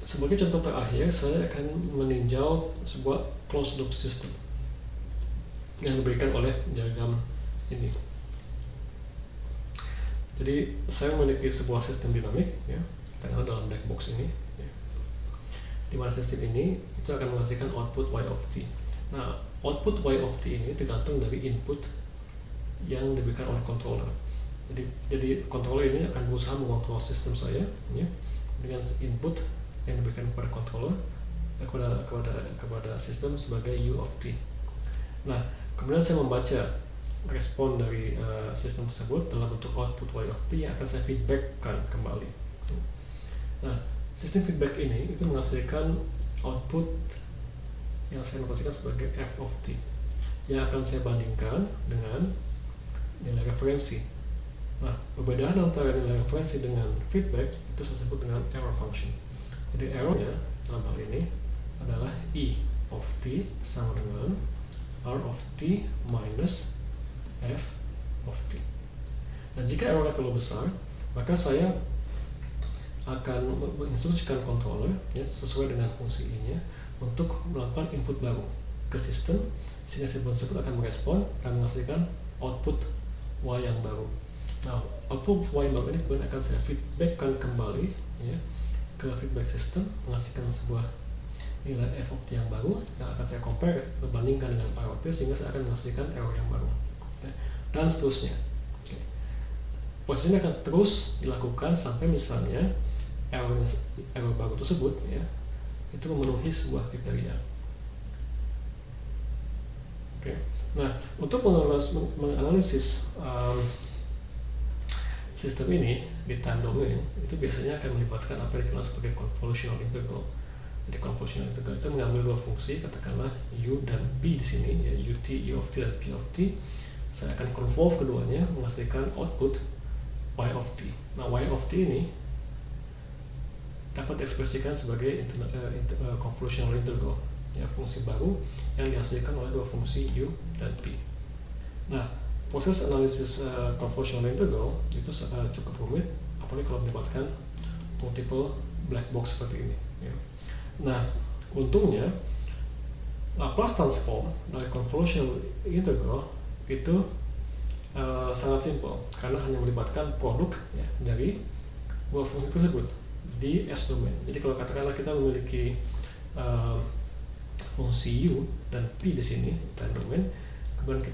sebagai contoh terakhir, saya akan meninjau sebuah closed loop system yang diberikan oleh diagram ini. Jadi saya memiliki sebuah sistem dinamik, ya, kita kenal dalam black box ini, ya, di mana sistem ini itu akan menghasilkan output y of t. Nah, output y of t ini tergantung dari input yang diberikan oleh controller. Jadi controller ini akan berusaha mengontrol sistem saya, ya, dengan input yang diberikan kepada controller kepada sistem sebagai u of t. Nah, kemudian saya membaca respon dari sistem tersebut dalam bentuk output y of t yang akan saya feedbackkan kembali. Nah, sistem feedback ini itu menghasilkan output yang saya notasikan sebagai f of t yang akan saya bandingkan dengan nilai referensi. Nah, perbedaan antara nilai referensi dengan feedback itu saya sebut dengan error function. Jadi errornya dalam hal ini adalah e of t sama dengan r of t minus f of t. Dan jika errornya terlalu besar, maka saya akan menginstruksikan controller, ya, sesuai dengan fungsi I-nya untuk melakukan input baru ke sistem, sehingga sistem tersebut akan merespon dan menghasilkan output y yang baru. Nah, output y yang baru ini kemudian akan saya feedbackkan kembali, ya, ke feedback system, menghasilkan sebuah nilai f of t yang baru yang akan saya compare, berbandingkan dengan r of t, sehingga saya akan menghasilkan error yang baru, ya, dan seterusnya. Proses ini akan terus dilakukan sampai misalnya error baru tersebut, ya, itu memenuhi sebuah kriteria. Oke. Nah, untuk menganalisis sistem ini di time domain itu biasanya akan melibatkan apa yang dikenal sebagai convolutional integral. Jadi convolutional integral itu mengambil dua fungsi, katakanlah u dan p di sini, ya, ut, u of t dan p of t. Saya akan convolve keduanya menghasilkan output y of t. Nah, y of t ini dapat diekspresikan sebagai convolutional integral, ya, fungsi baru yang dihasilkan oleh dua fungsi u dan p. Nah, proses analisis convolutional integral itu cukup rumit, apalagi kalau melibatkan multiple black box seperti ini, ya. Nah, untungnya Laplace transform dari convolutional integral itu sangat simpel, karena hanya melibatkan produk, ya, dari dua fungsi tersebut di S domain. Jadi kalau katakanlah kita memiliki fungsi u dan p di sini time domain, kemudian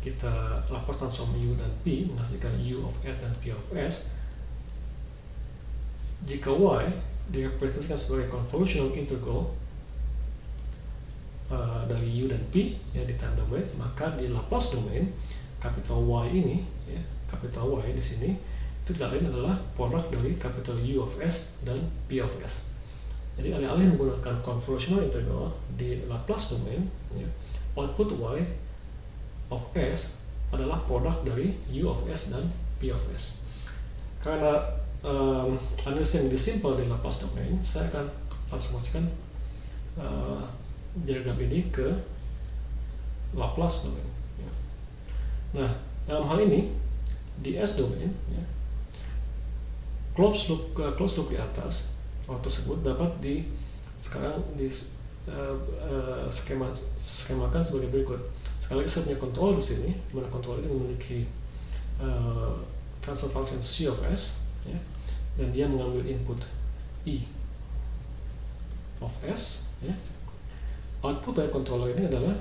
kita Laplace transform u dan p menghasilkan u of s dan p of s. Jika y direpresentasikan sebagai convolutional integral dari u dan p, ya, di time domain, maka di Laplace domain capital Y ini, ya, capital Y di sini itu tidak lain adalah produk dari capital U of S dan P of S. Jadi alih-alih menggunakan convolutional integral di Laplace domain, ya, output Y of S adalah produk dari U of S dan P of S. Karena analisis yang lebih simpel di Laplace domain, saya akan transformasikan diagram ini ke Laplace domain. Nah, dalam hal ini di S domain, ya, closed loop di atas tersebut dapat skemakan sebagai berikut. Sekali lagi saya punya kontrol di sini, di mana kontrol ini memiliki transfer function C of S, ya, dan dia mengambil input E of S, ya. Output dari controller ini adalah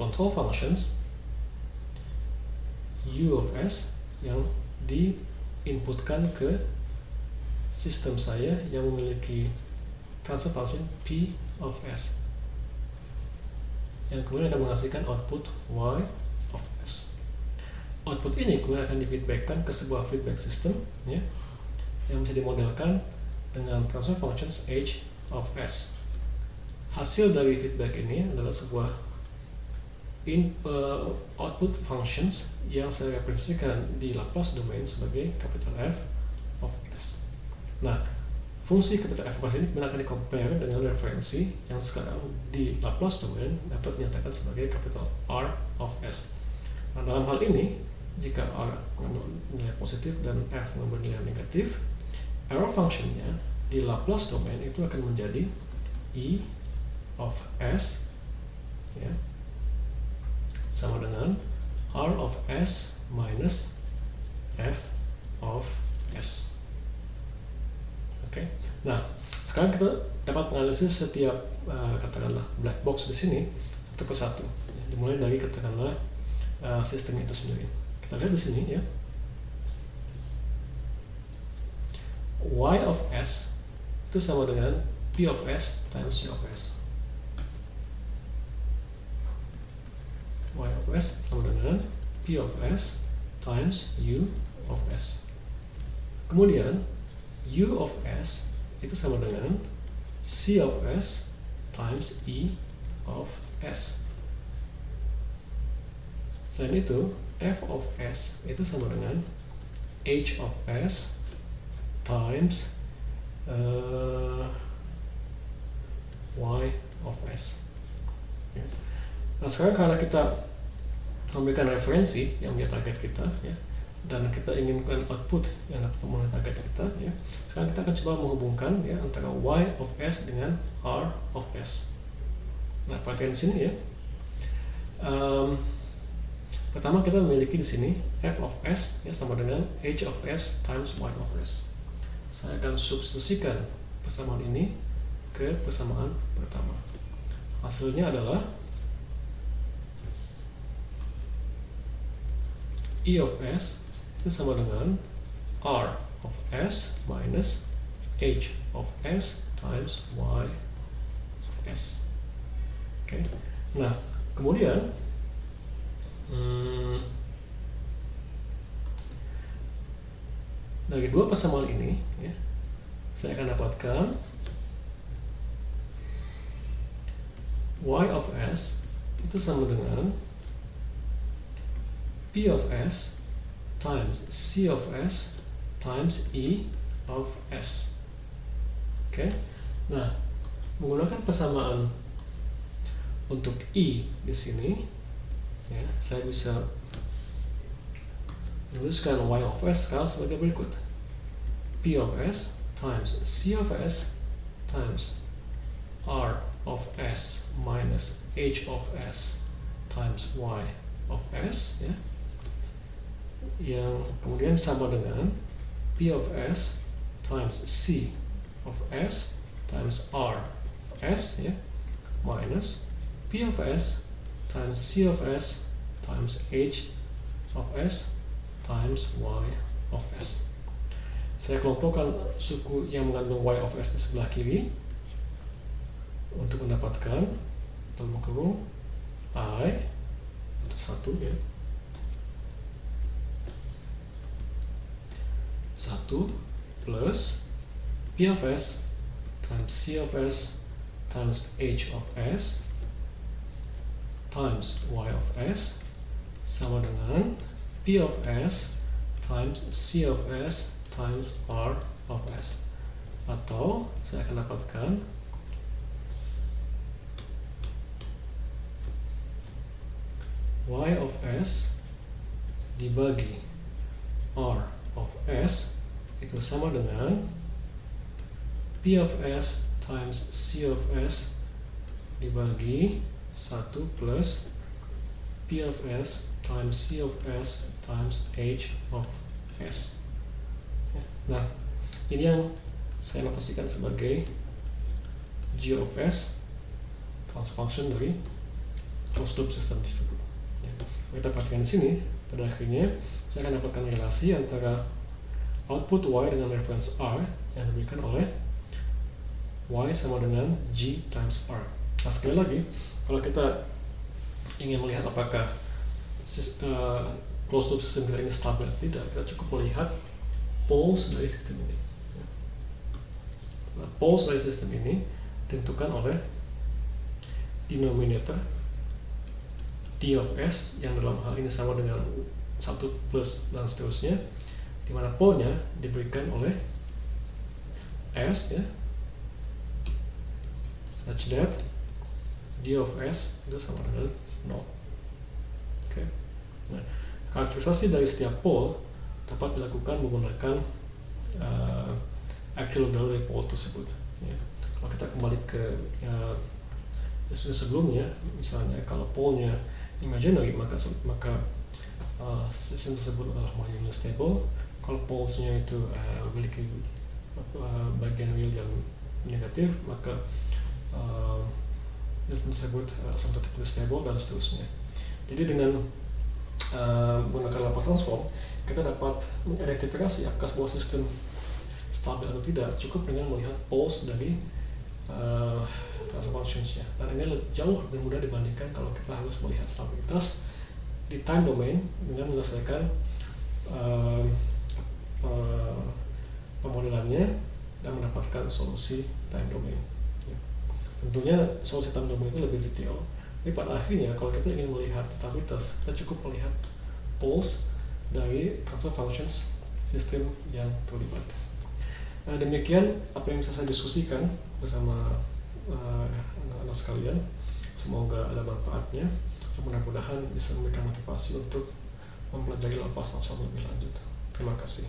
control functions u of s yang diinputkan ke sistem saya yang memiliki transfer function p of s yang kemudian akan menghasilkan output y of s. Output ini kemudian akan difeedbackkan ke sebuah feedback system, ya, yang bisa dimodelkan dengan transfer functions h of s. Hasil dari feedback ini adalah sebuah output functions yang saya representasikan di Laplace domain sebagai capital F of S. Nah, fungsi capital F of S ini akan di-compare dengan referensi yang sekarang di Laplace domain dapat dinyatakan sebagai capital R of S. Nah, dalam hal ini, jika R mengandung nilai positif dan F mengandung nilai negatif, error functionnya di Laplace domain itu akan menjadi E of S ya, sama dengan R of S minus F of S. Oke. Nah, sekarang kita dapat menganalisis setiap katakanlah black box di sini satu persatu. Dimulai dari katakanlah sistem itu sendiri. Kita lihat di sini ya. Y of S itu sama dengan P of S times U of S. Y of S sama dengan P of S times U of S. Kemudian U of S itu sama dengan C of S times E of S. Selain itu, F of S itu sama dengan H of S times Y of S. Ya. Nah, sekarang karena kita memberikan referensi yang menjadi target kita, ya, dan kita inginkan output yang akan memenuhi target kita, ya. Sekarang kita akan coba menghubungkan ya antara Y of S dengan R of S. Nah, perhatian sini ya. Pertama kita memiliki di sini F of S ya sama dengan H of S times Y of S. Saya akan substitusikan persamaan ini ke persamaan pertama. Hasilnya adalah E of S itu sama dengan R of S minus H of S times Y of S. Oke. Nah, kemudian dari dua persamaan ini ya, saya akan dapatkan Y of S itu sama dengan P of S times C of S times E of S. Oke. Nah, menggunakan persamaan untuk E di sini ya, saya bisa menuliskan Y of S sekarang sebagai berikut. P of S times C of S times R of S minus H of S times Y of S ya, yang kemudian sama dengan P of S times C of S times R of S ya, minus P of S times C of S times H of S times Y of S. Saya kelompokkan suku yang mengandung Y of S di sebelah kiri untuk mendapatkan dalam kurung I itu satu ya, 1 plus P of S times C of S times H of S times Y of S sama dengan P of S times C of S times R of S, atau saya akan dapatkan Y of S dibagi R of S itu sama dengan P of S times C of S dibagi 1 plus P of S times C of S times H of S. Nah, ini yang saya notasikan sebagai G of S, transfer function dari closed loop system tersebut. Ya. Kita perhatikan di sini, pada akhirnya saya akan dapatkan relasi antara output Y dengan reference R yang diberikan oleh Y sama dengan G times R. Nah, sekali lagi, kalau kita ingin melihat apakah closed loop system kita ini stabil atau tidak, kita cukup melihat poles dari sistem ini. Nah, poles dari sistem ini ditentukan oleh denominator D of S yang dalam hal ini sama dengan 1 plus dan seterusnya, di mana pole-nya diberikan oleh S ya, such that D of S itu sama dengan 0. Oke. Nah, karakterisasi dari setiap pole dapat dilakukan menggunakan actual value dari pole tersebut. Ya. Kalau kita kembali ke sebelumnya, misalnya kalau pole-nya imaginary, maka sistem tersebut adalah homogeneous stable. Kalau poles-nya itu memiliki bagian real yang negatif, maka sistem tersebut asymptotically stable dan seterusnya. Jadi dengan menggunakan Laplace transform, kita dapat mengidentifikasi apakah sebuah sistem stabil atau tidak cukup dengan melihat poles dari transfer functions-nya. Dan ini jauh lebih mudah dibandingkan kalau kita harus melihat stabilitas di time domain dengan menyelesaikan pemodelannya dan mendapatkan solusi time domain. Ya. Tentunya solusi time domain itu lebih detail. Tapi pada akhirnya kalau kita ingin melihat stabilitas, kita cukup melihat poles dari transfer functions sistem yang terlibat. Demikian apa yang bisa saya diskusikan bersama anak-anak sekalian. Semoga ada manfaatnya. Mudah-mudahan bisa memberikan motivasi untuk mempelajari Laplace transform lebih lanjut. Terima kasih.